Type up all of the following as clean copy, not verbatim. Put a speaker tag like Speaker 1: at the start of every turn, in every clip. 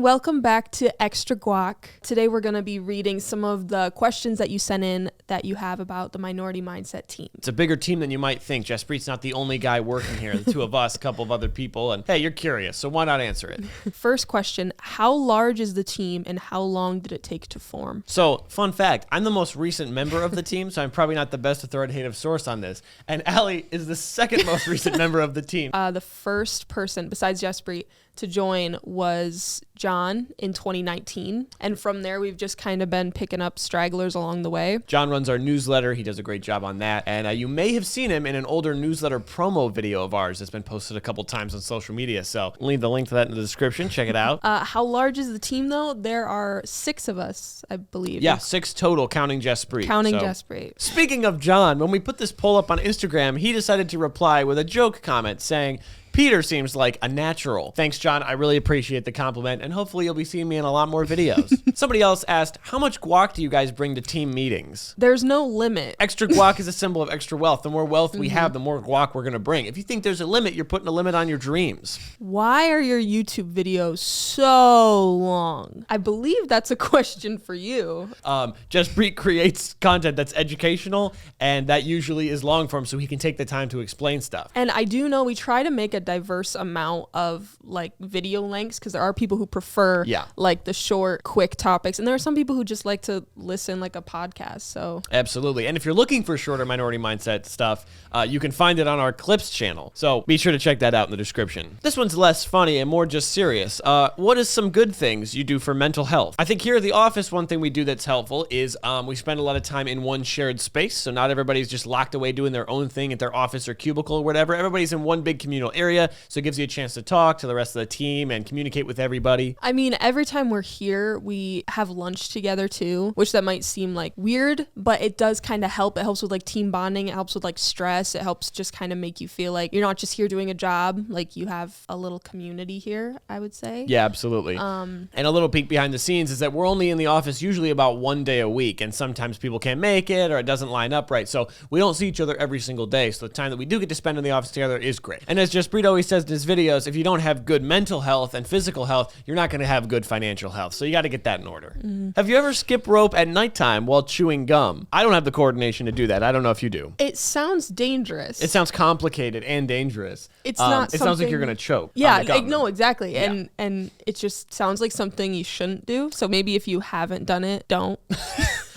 Speaker 1: welcome back to Extra Guac. Today we're going to be reading some of the questions that you sent in that you have about the Minority Mindset team.
Speaker 2: It's a bigger team than you might think. JASPREET's not the only guy working here. The two of us, a couple of other people, and hey, you're curious, so why not answer it?
Speaker 1: First question, how large is the team and how long did it take to form?
Speaker 2: So, fun fact, I'm the most recent member of the team, so I'm probably not the best authoritative source on this. And Allie is the second most recent member of the team.
Speaker 1: The first person, besides JASPREET, to join was John in 2019. And from there, we've just kind of been picking up stragglers along the way.
Speaker 2: John runs our newsletter. He does a great job on that. And you may have seen him in an older newsletter promo video of ours that's been posted a couple times on social media. So I'll leave the link to that in the description. Check it out.
Speaker 1: How large is the team, though? There are 6 of us, I believe.
Speaker 2: Yeah, 6 total, counting JASPREET.
Speaker 1: JASPREET.
Speaker 2: Speaking of John, when we put this poll up on Instagram, he decided to reply with a joke comment saying, "Peter seems like a natural." Thanks, John. I really appreciate the compliment, and hopefully you'll be seeing me in a lot more videos. Somebody else asked, how much guac do you guys bring to team meetings?
Speaker 1: There's no limit.
Speaker 2: Extra guac is a symbol of extra wealth. The more wealth we have, the more guac we're going to bring. If you think there's a limit, you're putting a limit on your dreams.
Speaker 1: Why are your YouTube videos so long? I believe that's a question for you.
Speaker 2: JASPREET creates content that's educational, and that usually is long form, so he can take the time to explain stuff.
Speaker 1: And I do know we try to make a diverse amount of like video lengths because there are people who prefer like the short, quick topics, and there are some people who just like to listen like a podcast. So
Speaker 2: absolutely. And if you're looking for shorter Minority Mindset stuff, you can find it on our Clips channel. So be sure to check that out in the description. This one's less funny and more just serious. What is some good things you do for mental health? I think here at the office, one thing we do that's helpful is we spend a lot of time in one shared space. So not everybody's just locked away doing their own thing at their office or cubicle or whatever. Everybody's in one big communal area. So it gives you a chance to talk to the rest of the team and communicate with everybody.
Speaker 1: I mean, every time we're here, we have lunch together too, which that might seem like weird, but it does kind of help. It helps with like team bonding. It helps with like stress. It helps just kind of make you feel like you're not just here doing a job. Like you have a little community here, I would say.
Speaker 2: Yeah, absolutely. And a little peek behind the scenes is that we're only in the office usually about 1 day a week, and sometimes people can't make it or it doesn't line up right. So we don't see each other every single day. So the time that we do get to spend in the office together is great. And as JASPREET always says in his videos, if you don't have good mental health and physical health, you're not going to have good financial health. So you got to get that in order. Have you ever skipped rope at nighttime while chewing gum? I don't have the coordination to do that. I don't know if you do.
Speaker 1: It sounds dangerous.
Speaker 2: It sounds complicated and dangerous.
Speaker 1: It's not.
Speaker 2: It sounds like you're going to choke.
Speaker 1: Yeah, no, exactly. Yeah. And it just sounds like something you shouldn't do. So maybe if you haven't done it, don't.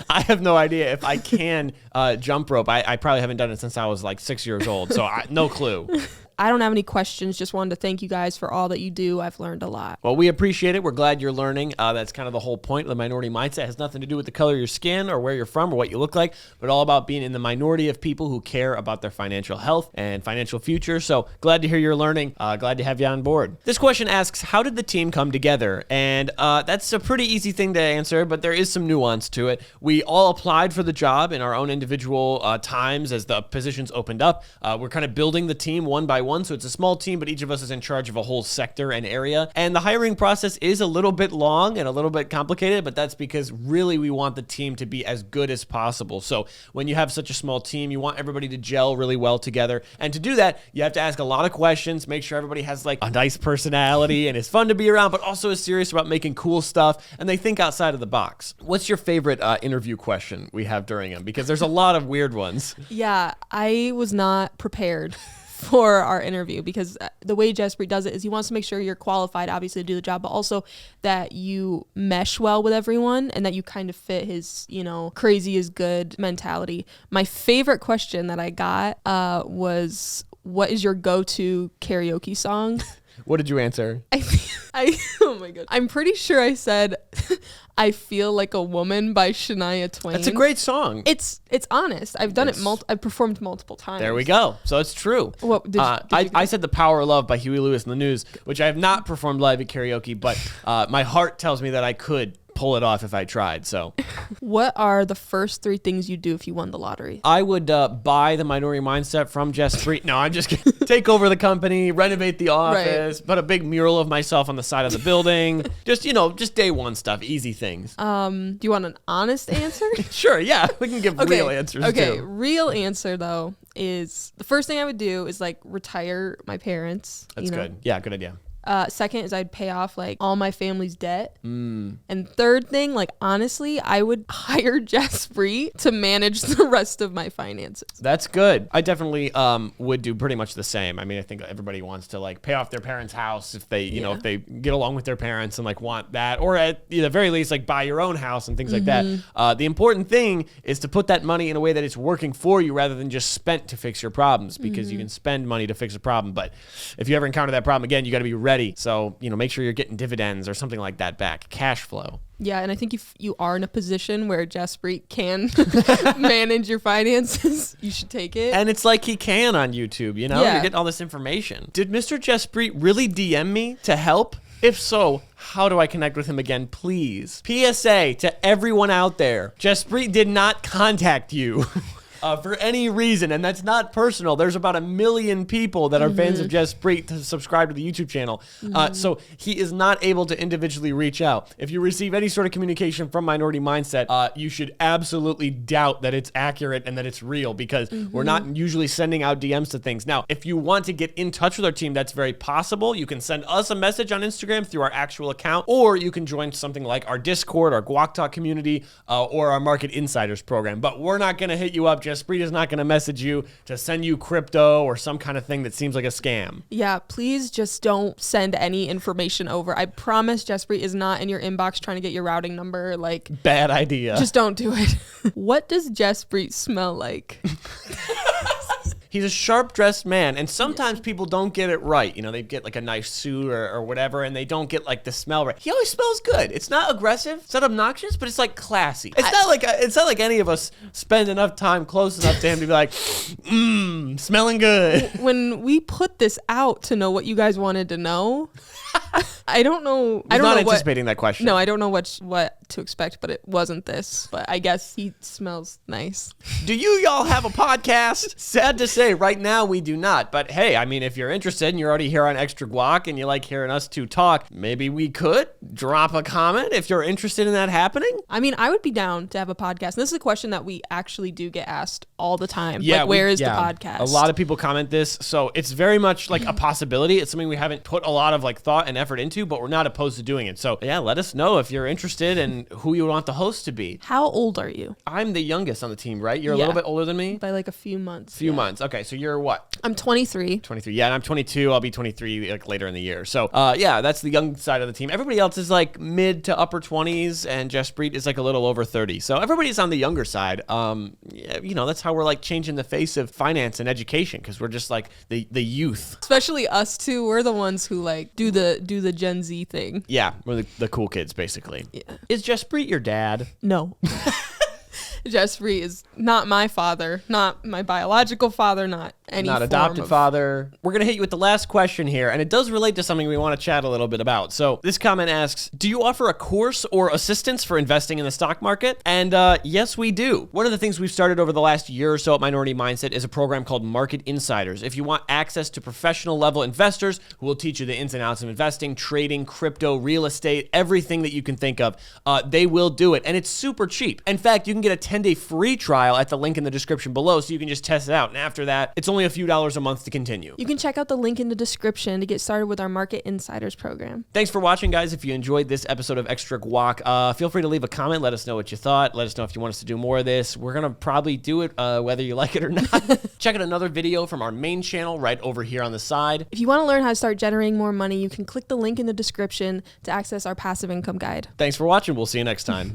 Speaker 2: I have no idea if I can jump rope. I probably haven't done it since I was like 6 years old. So no clue.
Speaker 1: I don't have any questions. Just wanted to thank you guys for all that you do. I've learned a lot.
Speaker 2: Well, we appreciate it. We're glad you're learning. That's kind of the whole point of the Minority Mindset. It has nothing to do with the color of your skin or where you're from or what you look like, but all about being in the minority of people who care about their financial health and financial future. So glad to hear you're learning. Glad to have you on board. This question asks, how did the team come together? And that's a pretty easy thing to answer, but there is some nuance to it. We all applied for the job in our own individual times as the positions opened up. We're kind of building the team one by one. So it's a small team, but each of us is in charge of a whole sector and area. And the hiring process is a little bit long and a little bit complicated, but that's because really we want the team to be as good as possible. So when you have such a small team, you want everybody to gel really well together. And to do that, you have to ask a lot of questions, make sure everybody has like a nice personality and is fun to be around, but also is serious about making cool stuff. And they think outside of the box. What's your favorite interview question we have during them? Because there's a lot of weird ones.
Speaker 1: Yeah, I was not prepared for our interview because the way JASPREET does it is he wants to make sure you're qualified, obviously, to do the job, but also that you mesh well with everyone and that you kind of fit his, crazy is good mentality. My favorite question that I got was, what is your go-to karaoke song?
Speaker 2: What did you answer?
Speaker 1: Oh my God. I'm pretty sure I said, I Feel Like a Woman by Shania Twain.
Speaker 2: That's a great song.
Speaker 1: It's honest. I've done it. I've performed multiple times.
Speaker 2: There we go. So it's true.
Speaker 1: What did
Speaker 2: I said The Power of Love by Huey Lewis and the News, which I have not performed live at karaoke, but my heart tells me that I could pull it off if I tried. So
Speaker 1: what are the first 3 things you do if you won the lottery?
Speaker 2: I would buy the Minority Mindset from JASPREET. No, I'm just kidding. Take over the company, renovate the office, put a big mural of myself on the side of the building. just day one stuff, easy things.
Speaker 1: Do you want an honest answer?
Speaker 2: Sure, yeah. We can give real answers too.
Speaker 1: Okay, real answer though is the first thing I would do is like retire my parents.
Speaker 2: That's good. Yeah, good idea.
Speaker 1: Second is I'd pay off like all my family's debt. And third thing, like honestly, I would hire JASPREET to manage the rest of my finances.
Speaker 2: That's good. I definitely would do pretty much the same. I mean, I think everybody wants to like pay off their parents' house if they, you know, if they get along with their parents and like want that, or at the very least, like buy your own house and things like that. The important thing is to put that money in a way that it's working for you rather than just spent to fix your problems, because you can spend money to fix a problem. But if you ever encounter that problem again, you got to be ready. So, you know, make sure you're getting dividends or something like that back, cash flow.
Speaker 1: Yeah, and I think if you are in a position where JASPREET can manage your finances, you should take it.
Speaker 2: And it's like he can on YouTube, you know?
Speaker 1: Yeah.
Speaker 2: You're getting all this information. Did Mr. JASPREET really DM me to help? If so, how do I connect with him again, please? PSA to everyone out there. JASPREET did not contact you. For any reason, and that's not personal. There's about 1 million people that are fans of JASPREET to subscribe to the YouTube channel. So he is not able to individually reach out. If you receive any sort of communication from Minority Mindset, you should absolutely doubt that it's accurate and that it's real, because we're not usually sending out DMs to things. Now, if you want to get in touch with our team, that's very possible. You can send us a message on Instagram through our actual account, or you can join something like our Discord, our Guac Talk community, or our Market Insiders program. But we're not going to hit you up. JASPREET is not going to message you to send you crypto or some kind of thing that seems like a scam.
Speaker 1: Yeah, please just don't send any information over. I promise JASPREET is not in your inbox trying to get your routing number. Like,
Speaker 2: bad idea.
Speaker 1: Just don't do it. What does JASPREET smell like?
Speaker 2: He's a sharp-dressed man, and sometimes people don't get it right. You know, they get like a nice suit or whatever, and they don't get like the smell right. He always smells good. It's not aggressive, it's not obnoxious, but it's like classy. It's not like any of us spend enough time close enough to him to be like, smelling good.
Speaker 1: When we put this out to know what you guys wanted to know, I don't know.
Speaker 2: I don't know anticipating that question.
Speaker 1: No, I don't know what to expect, but it wasn't this. But I guess he smells nice.
Speaker 2: Do y'all have a podcast? Sad to say, right now we do not. But hey, I mean, if you're interested and you're already here on Extra Guac and you like hearing us two talk, maybe we could drop a comment if you're interested in that happening.
Speaker 1: I mean, I would be down to have a podcast. And this is a question that we actually do get asked all the time.
Speaker 2: Yeah,
Speaker 1: like, where is the podcast?
Speaker 2: A lot of people comment this, so it's very much like a possibility. It's something we haven't put a lot of like thought and effort into, but we're not opposed to doing it. So yeah, let us know if you're interested and who you want the host to be.
Speaker 1: How old are you?
Speaker 2: I'm the youngest on the team, right? You're a little bit older than me?
Speaker 1: By like a few months.
Speaker 2: Few months. Okay, so you're what?
Speaker 1: I'm 23.
Speaker 2: 23. Yeah, and I'm 22. I'll be 23 like later in the year. So yeah, that's the young side of the team. Everybody else is like mid to upper 20s, and JASPREET is like a little over 30. So everybody's on the younger side. Yeah, you know, that's how we're like changing the face of finance and education, because we're just like the youth.
Speaker 1: Especially us two. We're the ones who like do the Gen Z thing.
Speaker 2: Yeah, we're the cool kids, basically.
Speaker 1: Yeah.
Speaker 2: Is JASPREET your dad?
Speaker 1: No. JASPREET is not my father, not my biological father, not any
Speaker 2: not adopted father. We're going to hit you with the last question here, and it does relate to something we want to chat a little bit about. So this comment asks, do you offer a course or assistance for investing in the stock market? And yes, we do. One of the things we've started over the last year or so at Minority Mindset is a program called Market Insiders. If you want access to professional level investors who will teach you the ins and outs of investing, trading, crypto, real estate, everything that you can think of, they will do it. And it's super cheap. In fact, you can get a 10-day free trial at the link in the description below, so you can just test it out. And after that, it's only a few dollars a month to continue.
Speaker 1: You can check out the link in the description to get started with our Market Insiders program.
Speaker 2: Thanks for watching, guys. If you enjoyed this episode of Extra Guac, feel free to leave a comment. Let us know what you thought. Let us know if you want us to do more of this. We're going to probably do it whether you like it or not. Check out another video from our main channel right over here on the side.
Speaker 1: If you want to learn how to start generating more money, you can click the link in the description to access our passive income guide.
Speaker 2: Thanks for watching. We'll see you next time.